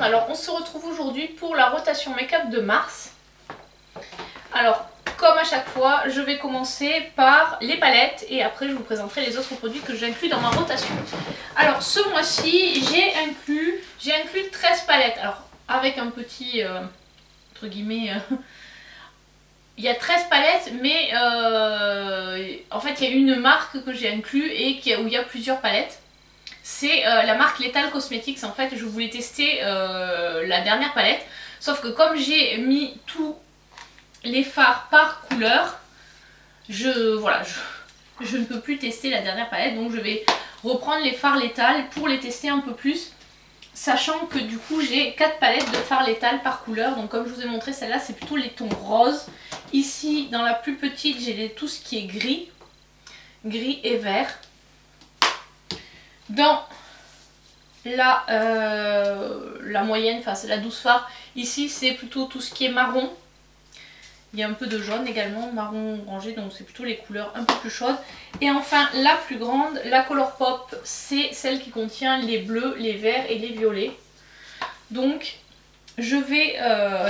alors on se retrouve aujourd'hui pour la rotation make-up de mars. Alors comme à chaque fois, je vais commencer par les palettes et après je vous présenterai les autres produits que j'inclus dans ma rotation. Alors ce mois-ci, j'ai inclus 13 palettes. Alors avec un petit, entre guillemets, il y a 13 palettes, mais en fait il y a une marque que j'ai inclus et où il y a plusieurs palettes. C'est la marque Lethal Cosmetics. En fait je voulais tester la dernière palette, sauf que comme j'ai mis tous les fards par couleur, je ne peux plus tester la dernière palette, donc je vais reprendre les fards Lethal pour les tester un peu plus, sachant que du coup j'ai 4 palettes de fards Lethal par couleur. Donc comme je vous ai montré, celle-là c'est plutôt les tons roses. Ici dans la plus petite j'ai tout ce qui est gris et vert. Dans la moyenne, enfin c'est la 12 fards, ici c'est plutôt tout ce qui est marron. Il y a un peu de jaune également, marron orangé, donc c'est plutôt les couleurs un peu plus chaudes. Et enfin la plus grande, la Colourpop, c'est celle qui contient les bleus, les verts et les violets. Donc je vais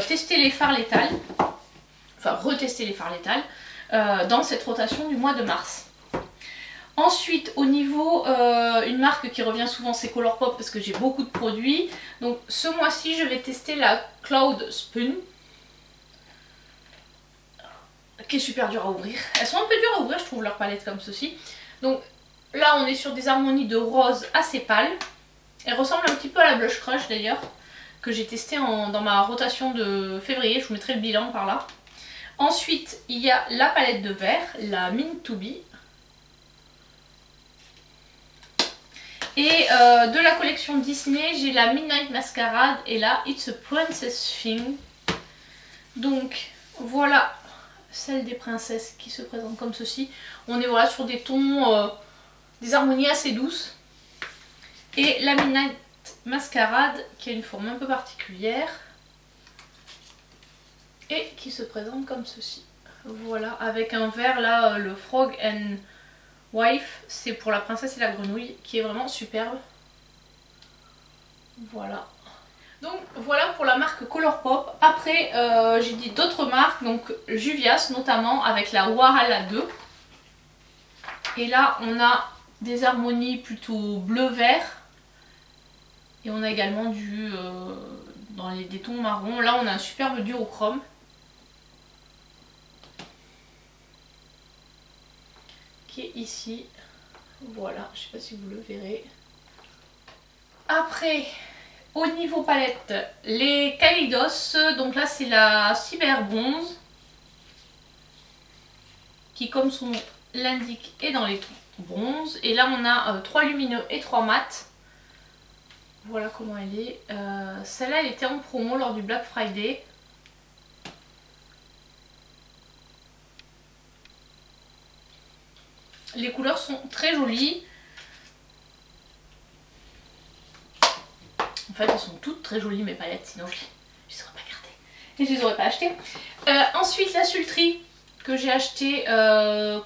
tester les fards Lethal, enfin retester les fards Lethal dans cette rotation du mois de mars. Ensuite au niveau, une marque qui revient souvent c'est Colourpop parce que j'ai beaucoup de produits. Donc ce mois-ci je vais tester la Cloud Spoon, qui est super dur à ouvrir. Elles sont un peu dures à ouvrir je trouve, leurs palettes comme ceci. Donc là on est sur des harmonies de rose assez pâles. Elles ressemblent un petit peu à la Blush Crush d'ailleurs, que j'ai testé dans ma rotation de février. Je vous mettrai le bilan par là. Ensuite il y a la palette de vert, la Mint to Be. Et de la collection Disney, j'ai la Midnight Masquerade et la It's a Princess Thing. Donc voilà celle des princesses qui se présente comme ceci. On est voilà sur des tons, des harmonies assez douces. Et la Midnight Masquerade qui a une forme un peu particulière et qui se présente comme ceci. Voilà, avec un vert là, le Frog and Wife, c'est pour la princesse et la grenouille, qui est vraiment superbe. Voilà. Donc voilà pour la marque Colourpop. Après j'ai dit d'autres marques, donc Juvia's notamment avec la Warhala 2. Et là on a des harmonies plutôt bleu-vert. Et on a également des tons marrons. Là on a un superbe duochrome. Qui est ici. Voilà, je sais pas si vous le verrez. Après, au niveau palette, les Kaleidos, donc là c'est la Cyber Bronze, qui comme son nom l'indique est dans les tons bronze. Et là on a 3 lumineux et 3 mat. Voilà comment elle est. Celle-là elle était en promo lors du Black Friday. Les couleurs sont très jolies. En fait elles sont toutes très jolies mes palettes, sinon je ne les aurais pas gardées et je les aurais pas achetées. Ensuite la Sultry que j'ai acheté à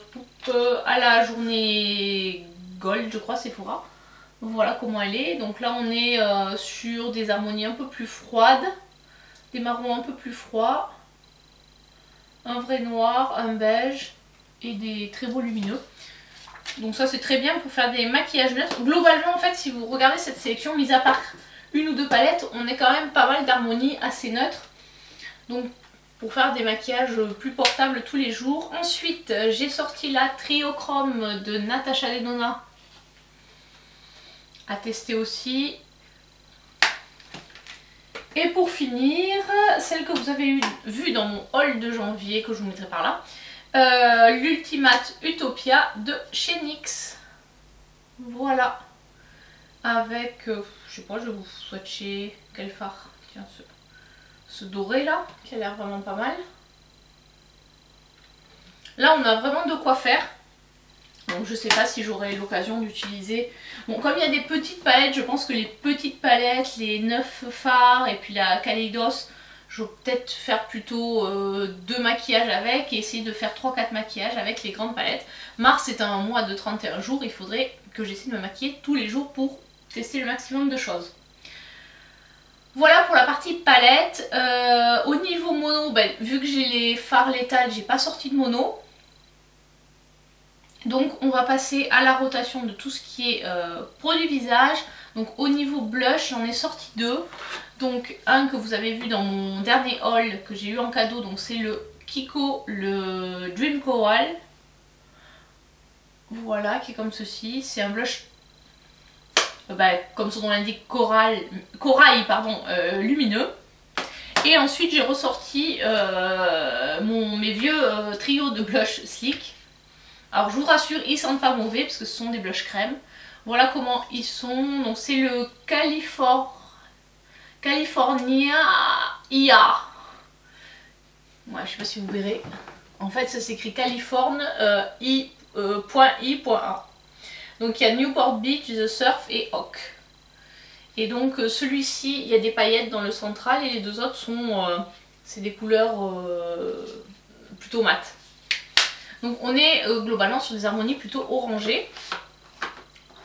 la journée Gold, je crois, Sephora. Voilà comment elle est. Donc là on est sur des harmonies un peu plus froides, des marrons un peu plus froids, un vrai noir, un beige et des très beaux lumineux. Donc ça c'est très bien pour faire des maquillages neutres. Globalement en fait si vous regardez cette sélection, mis à part une ou deux palettes, on est quand même pas mal d'harmonies assez neutres. Donc pour faire des maquillages plus portables tous les jours. Ensuite j'ai sorti la Triochrome de Natasha Denona à tester aussi. Et pour finir, celle que vous avez vue dans mon haul de janvier, que je vous mettrai par là. L'Ultimate Utopia de chez NYX. Voilà. Avec, je sais pas, je vais vous swatcher quel fard. Tiens, ce doré là, qui a l'air vraiment pas mal. Là, on a vraiment de quoi faire. Donc je sais pas si j'aurai l'occasion d'utiliser. Bon, comme il y a des petites palettes, je pense que les petites palettes, les 9 fards et puis la Kaleidos, je vais peut-être faire plutôt 2 maquillages avec et essayer de faire 3-4 maquillages avec les grandes palettes. Mars est un mois de 31 jours, il faudrait que j'essaie de me maquiller tous les jours pour tester le maximum de choses. Voilà pour la partie palette. Au niveau mono, ben, vu que j'ai les fards létales, j'ai pas sorti de mono. Donc on va passer à la rotation de tout ce qui est produit visage. Donc au niveau blush, j'en ai sorti 2. Donc un que vous avez vu dans mon dernier haul que j'ai eu en cadeau, donc c'est le Kiko, le Dream Coral. Voilà, qui est comme ceci. C'est un blush, comme son nom l'indique, corail lumineux. Et ensuite j'ai ressorti mes vieux trio de blush Sleek. Alors je vous rassure, ils sentent pas mauvais parce que ce sont des blushs crème. Voilà comment ils sont. Donc c'est le California IA. Ouais, je sais pas si vous verrez. En fait ça s'écrit Californe I.I.A. Donc il y a Newport Beach, The Surf et Oak. Et donc celui-ci, il y a des paillettes dans le central et les deux autres sont c'est des couleurs plutôt mat. Donc on est globalement sur des harmonies plutôt orangées.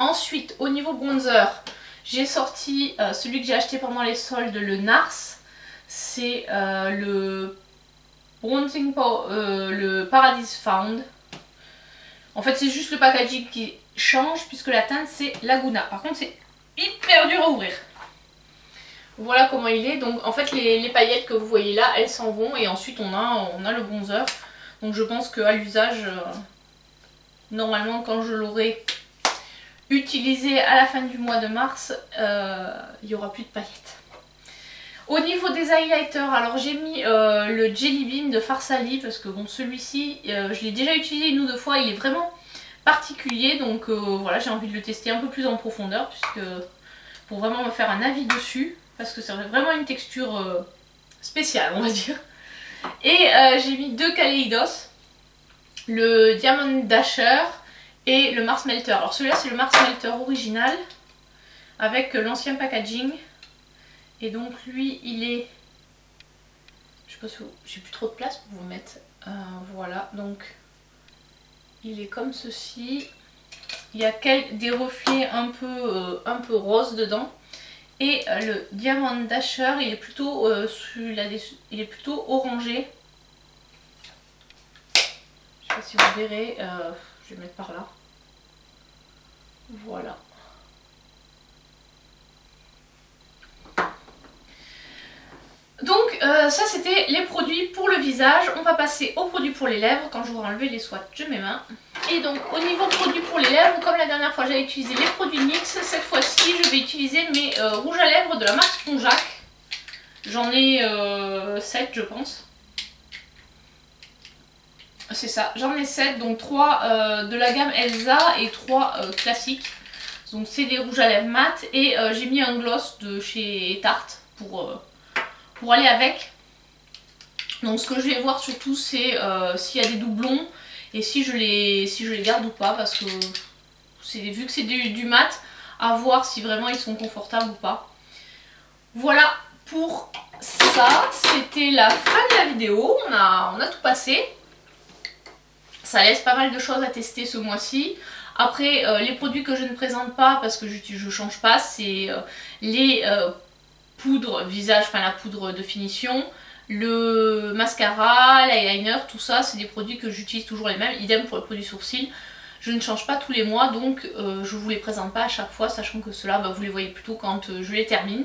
Ensuite au niveau bronzer, j'ai sorti celui que j'ai acheté pendant les soldes, le NARS. C'est le Bronzing le Paradise Found. En fait c'est juste le packaging qui change puisque la teinte c'est Laguna. Par contre c'est hyper dur à ouvrir. Voilà comment il est. Donc en fait les paillettes que vous voyez là, elles s'en vont et ensuite on a le bronzer. Donc je pense qu'à l'usage, normalement quand je l'aurai utilisé à la fin du mois de mars, il n'y aura plus de paillettes. Au niveau des highlighters, alors j'ai mis le Jelly Bean de Farsali parce que bon celui-ci, je l'ai déjà utilisé une ou deux fois, il est vraiment particulier. Donc voilà, j'ai envie de le tester un peu plus en profondeur puisque pour vraiment me faire un avis dessus. Parce que c'est vraiment une texture spéciale on va dire. Et j'ai mis 2 Kaleidos, le Diamond Dasher et le Mars Melter. Alors celui-là c'est le Mars Melter original avec l'ancien packaging. Et donc lui il est, je sais pas si j'ai plus trop de place pour vous mettre, voilà, donc il est comme ceci. Il y a des reflets un peu roses dedans. Et le Diamond Dasher, il est plutôt, il est plutôt orangé. Je sais pas si vous verrez, je vais le mettre par là. Voilà. Donc ça c'était les produits pour le visage. On va passer aux produits pour les lèvres. Quand j'aurai enlevé les swatchs de mes mains. Et donc au niveau produits pour les lèvres, comme la dernière fois j'avais utilisé les produits NYX, cette fois-ci je vais utiliser mes rouges à lèvres de la marque Spongeac. J'en ai 7 je pense. C'est ça, j'en ai 7, donc 3 de la gamme Elsa et 3 classiques. Donc c'est des rouges à lèvres mat et j'ai mis un gloss de chez Tarte pour aller avec. Donc ce que je vais voir surtout c'est s'il y a des doublons et si je les garde ou pas, parce que vu que c'est du mat, à voir si vraiment ils sont confortables ou pas. Voilà pour ça, c'était la fin de la vidéo, on a tout passé. Ça laisse pas mal de choses à tester ce mois-ci. Après les produits que je ne présente pas parce que je change pas, c'est les poudres visage, enfin la poudre de finition, le mascara, l'eyeliner, tout ça c'est des produits que j'utilise toujours les mêmes. Idem pour les produits sourcils, je ne change pas tous les mois, donc je vous les présente pas à chaque fois, sachant que ceux-là vous les voyez plutôt quand je les termine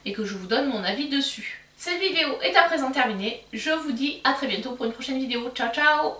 et que je vous donne mon avis dessus. Cette vidéo est à présent terminée, je vous dis à très bientôt pour une prochaine vidéo, ciao ciao.